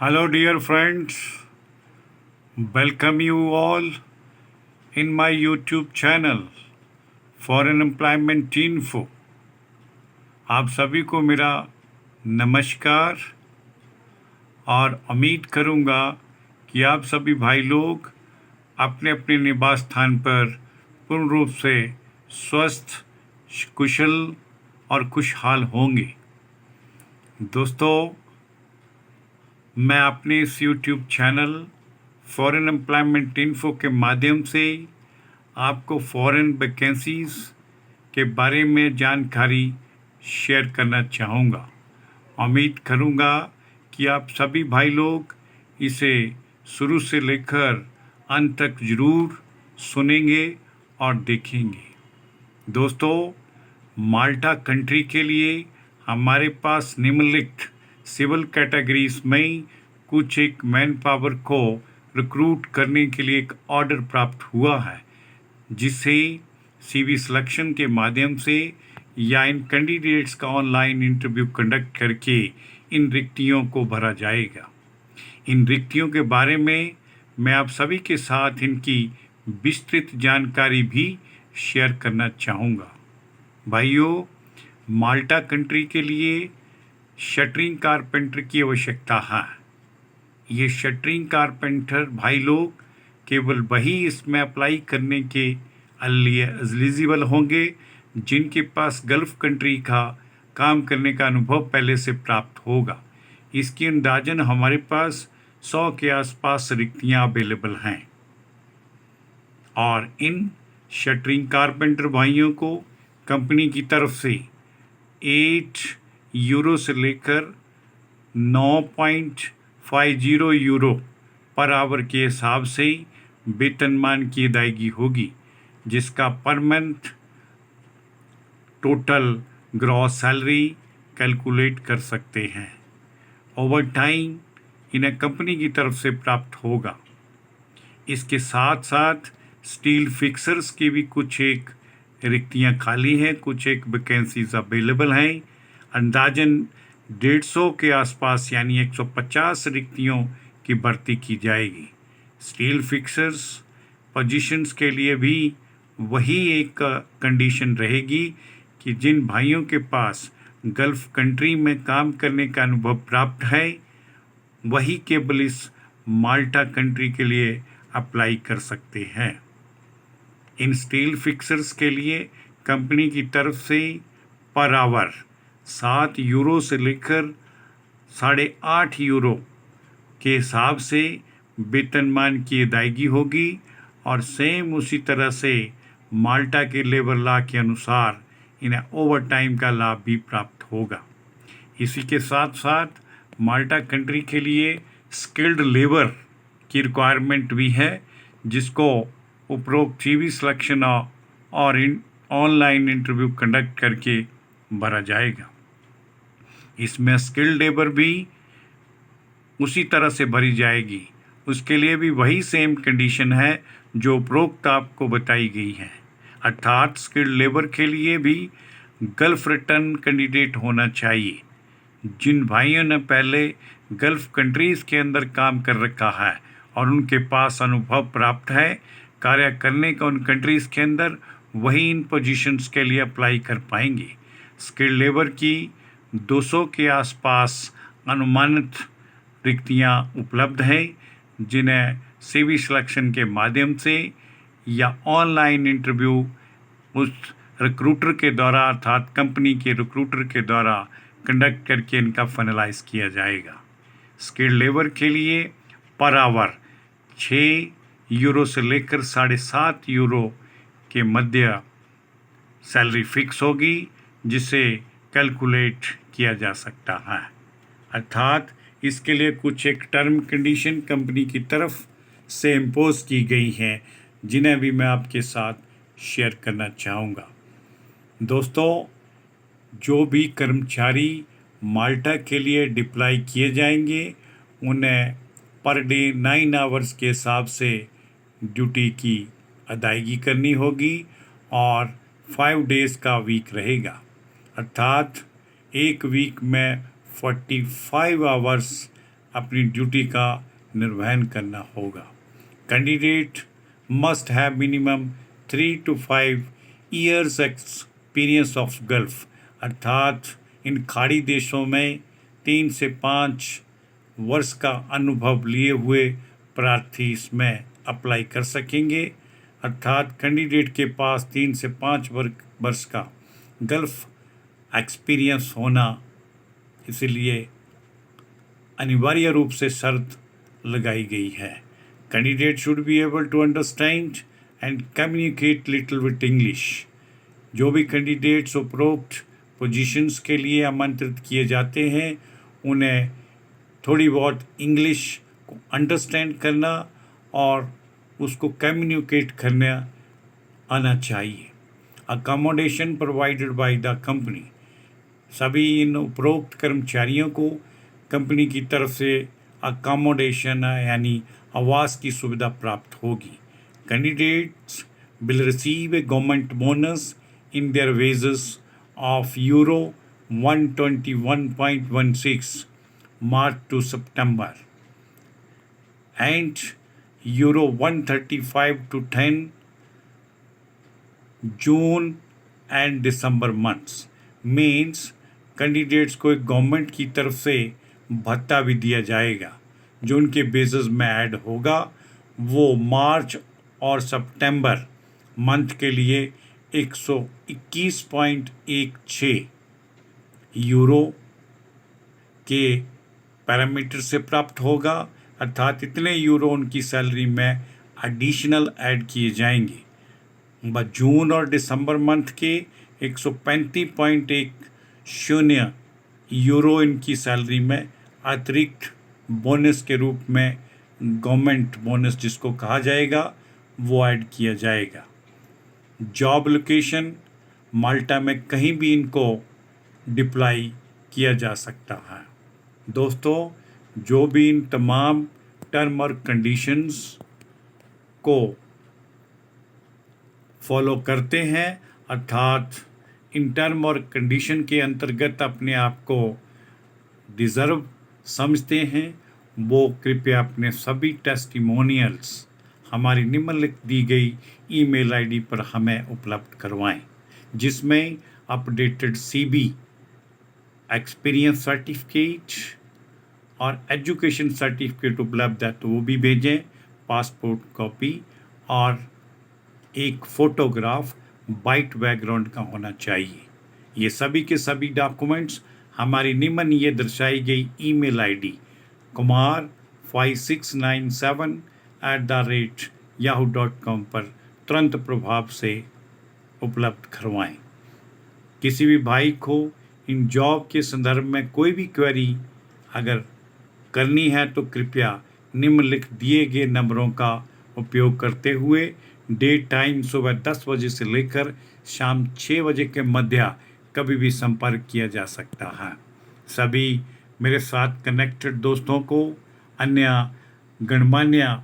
Hello, dear friends. Welcome you all in my YouTube channel Foreign Employment Info. आप सभी को मेरा नमस्कार और उम्मीद करूंगा कि आप सभी भाई लोग अपने अपने निवास स्थान पर पूर्ण रूप से स्वस्थ, कुशल और खुशहाल होंगे। दोस्तों, मैं अपने इस YouTube channel foreign employment info के माध्यम से आपको फॉरेन वैकेंसीज के बारे में जानकारी शेयर करना चाहूँगा। उम्मीद करूँगा कि आप सभी भाई लोग इसे शुरू से लेकर अंत तक ज़रूर सुनेंगे और देखेंगे। दोस्तों, माल्टा कंट्री के लिए हमारे पास निम्नलिखित सिविल कैटेगरीज में कुछ एक मैन पावर को रिक्रूट करने के लिए एक ऑर्डर प्राप्त हुआ है, जिसे सीवी सिलेक्शन के माध्यम से या इन कैंडिडेट्स का ऑनलाइन इंटरव्यू कंडक्ट करके इन रिक्तियों को भरा जाएगा। इन रिक्तियों के बारे में मैं आप सभी के साथ इनकी विस्तृत जानकारी भी शेयर करना चाहूँगा। भाइयों, माल्टा कंट्री के लिए शटरिंग कारपेंटर की आवश्यकता है। ये शटरिंग कारपेंटर भाई लोग केवल वही इसमें अप्लाई करने के लिए एलिजिबल होंगे जिनके पास गल्फ कंट्री का काम करने का अनुभव पहले से प्राप्त होगा। इसकी अंदाजन हमारे पास 100 के आसपास रिक्तियाँ अवेलेबल हैं और इन शटरिंग कारपेंटर भाइयों को कंपनी की तरफ से 8 यूरो से लेकर 9.50 यूरो पर आवर के हिसाब से वेतनमान की अदायगी होगी, जिसका per month total gross salary calculate कर सकते हैं। ओवर टाइम इन्हें कंपनी की तरफ से प्राप्त होगा। इसके साथ साथ स्टील फिक्सर्स की भी कुछ एक रिक्तियां खाली हैं, कुछ एक वैकेंसीज अवेलेबल हैं। अंदाजन 150 के आसपास यानी 150 रिक्तियों की भर्ती की जाएगी। स्टील फिक्सर्स पोजीशंस के लिए भी वही एक कंडीशन रहेगी कि जिन भाइयों के पास गल्फ कंट्री में काम करने का अनुभव प्राप्त है, वही केवल इस माल्टा कंट्री के लिए अप्लाई कर सकते हैं। इन स्टील फिक्सर्स के लिए कंपनी की तरफ से पर आवर 7 यूरो से लेकर 8.5 यूरो के हिसाब से वेतनमान की अदायगी होगी और सेम उसी तरह से माल्टा के लेबर लॉ के अनुसार इन्हें ओवर टाइम का लाभ भी प्राप्त होगा। इसी के साथ साथ माल्टा कंट्री के लिए स्किल्ड लेबर की रिक्वायरमेंट भी है, जिसको उपरोक्त सीवी सिलेक्शन और ऑनलाइन इंटरव्यू कंडक्ट करके भरा जाएगा। इसमें स्किल्ड लेबर भी उसी तरह से भरी जाएगी। उसके लिए भी वही सेम कंडीशन है जो उपरोक्त आपको बताई गई है, अर्थात स्किल्ड लेबर के लिए भी गल्फ रिटर्न कैंडिडेट होना चाहिए। जिन भाइयों ने पहले गल्फ कंट्रीज़ के अंदर काम कर रखा है और उनके पास अनुभव प्राप्त है कार्य करने का उन कंट्रीज़ के अंदर, वही इन पोजीशंस के लिए अप्लाई कर पाएंगे। स्किल्ड लेबर की 200 के आसपास अनुमानित रिक्तियां उपलब्ध हैं, जिन्हें सीवी सिलेक्शन के माध्यम से या ऑनलाइन इंटरव्यू उस रिक्रूटर के द्वारा अर्थात कंपनी के रिक्रूटर के द्वारा कंडक्ट करके इनका फाइनलाइज किया जाएगा। स्किल्ड लेबर के लिए पर आवर 6 यूरो से लेकर 7.5 यूरो के मध्य सैलरी फिक्स होगी, जिसे कैलकुलेट किया जा सकता है। अर्थात इसके लिए कुछ एक टर्म कंडीशन कंपनी की तरफ से इम्पोज की गई हैं, जिन्हें भी मैं आपके साथ शेयर करना चाहूँगा। दोस्तों, जो भी कर्मचारी माल्टा के लिए डिप्लाई किए जाएंगे, उन्हें पर डे 9 आवर्स के हिसाब से ड्यूटी की अदायगी करनी होगी और 5 डेज़ का वीक रहेगा, अर्थात एक वीक में 45 आवर्स अपनी ड्यूटी का निर्वहन करना होगा। Candidate must have minimum 3 to 5 years experience of gulf, अर्थात इन खाड़ी देशों में 3 से 5 वर्ष का अनुभव लिए हुए प्रार्थी इसमें अप्लाई कर सकेंगे। अर्थात कैंडिडेट के पास 3 से 5 वर्ष का गल्फ एक्सपीरियंस होना इसलिए अनिवार्य रूप से शर्त लगाई गई है। Candidate should be able to understand and communicate little with English. जो भी कैंडिडेट्स उपरोक्त पोजीशंस के लिए आमंत्रित किए जाते हैं उन्हें थोड़ी बहुत इंग्लिश को अंडरस्टैंड करना और उसको कम्युनिकेट करना आना चाहिए। Accommodation provided by the company, सभी इन उपरोक्त कर्मचारियों को कंपनी की तरफ से अकोमोडेशन यानी आवास की सुविधा प्राप्त होगी। Candidates will receive A government bonus in their wages of euro 121.16 March two September and euro 135 to 10 June and December months. Means candidates को एक गवर्नमेंट की तरफ से भत्ता भी दिया जाएगा जो उनके बेसिस में ऐड होगा। वो मार्च और सितंबर मंथ के लिए 121.16 यूरो के पैरामीटर से प्राप्त होगा, अर्थात इतने यूरो उनकी सैलरी में एडिशनल ऐड किए जाएंगे। बस जून और दिसंबर मंथ के 135.10 यूरो इनकी सैलरी में अतिरिक्त बोनस के रूप में गवर्नमेंट बोनस जिसको कहा जाएगा वो ऐड किया जाएगा। जॉब लोकेशन माल्टा में कहीं भी इनको डिप्लाई किया जा सकता है। दोस्तों, जो भी इन तमाम टर्म और कंडीशंस को फॉलो करते हैं, अर्थात इन टर्म और कंडीशन के अंतर्गत अपने आप को डिज़र्व समझते हैं, वो कृपया अपने सभी टेस्टिमोनियल्स हमारी निम्नलिखित दी गई ईमेल आईडी पर हमें उपलब्ध करवाएं, जिसमें अपडेटेड सीबी, एक्सपीरियंस सर्टिफिकेट और एजुकेशन सर्टिफिकेट उपलब्ध है तो वो भी भेजें, पासपोर्ट कॉपी और एक फ़ोटोग्राफ वाइट बैकग्राउंड का होना चाहिए। ये सभी के सभी डॉक्यूमेंट्स हमारी निम्न ये दर्शाई गई ईमेल आईडी kumar5697@yahoo.com पर तुरंत प्रभाव से उपलब्ध करवाएं। किसी भी भाई को इन जॉब के संदर्भ में कोई भी क्वेरी अगर करनी है तो कृपया निम्नलिखित दिए गए नंबरों का उपयोग करते हुए डे टाइम सुबह 10 बजे से लेकर शाम 6 बजे के मध्य कभी भी संपर्क किया जा सकता है। सभी मेरे साथ कनेक्टेड दोस्तों को, अन्य गणमान्य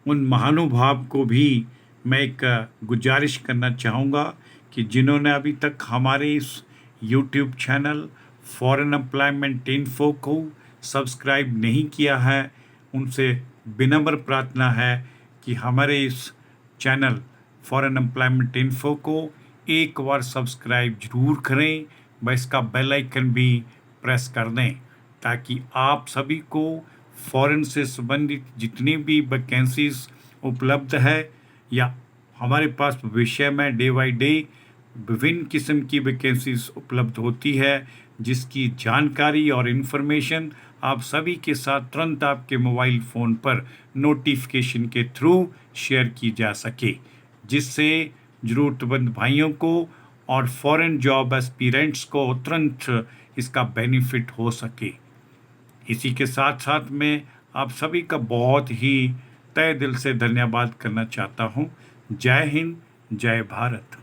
उन महानुभाव को भी मैं एक गुजारिश करना चाहूँगा कि जिन्होंने अभी तक हमारे इस YouTube channel foreign employment info को सब्सक्राइब नहीं किया है, उनसे विनम्र प्रार्थना है कि हमारे इस चैनल फॉरेन एम्प्लॉयमेंट इन्फो को एक बार सब्सक्राइब जरूर करें, व इसका बेल आइकन भी प्रेस कर दें ताकि आप सभी को फॉरेन से संबंधित जितनी भी वैकेंसीज उपलब्ध है या हमारे पास विषय में डे बाई डे विभिन्न किस्म की वैकेंसीज उपलब्ध होती है, जिसकी जानकारी और इन्फॉर्मेशन आप सभी के साथ तुरंत आपके मोबाइल फ़ोन पर नोटिफिकेशन के थ्रू शेयर की जा सके, जिससे ज़रूरतमंद भाइयों को और फॉरेन जॉब एस्पिरेंट्स को तुरंत इसका बेनिफिट हो सके। इसी के साथ साथ मैं आप सभी का बहुत ही तहे दिल से धन्यवाद करना चाहता हूँ। जय हिंद, जय भारत।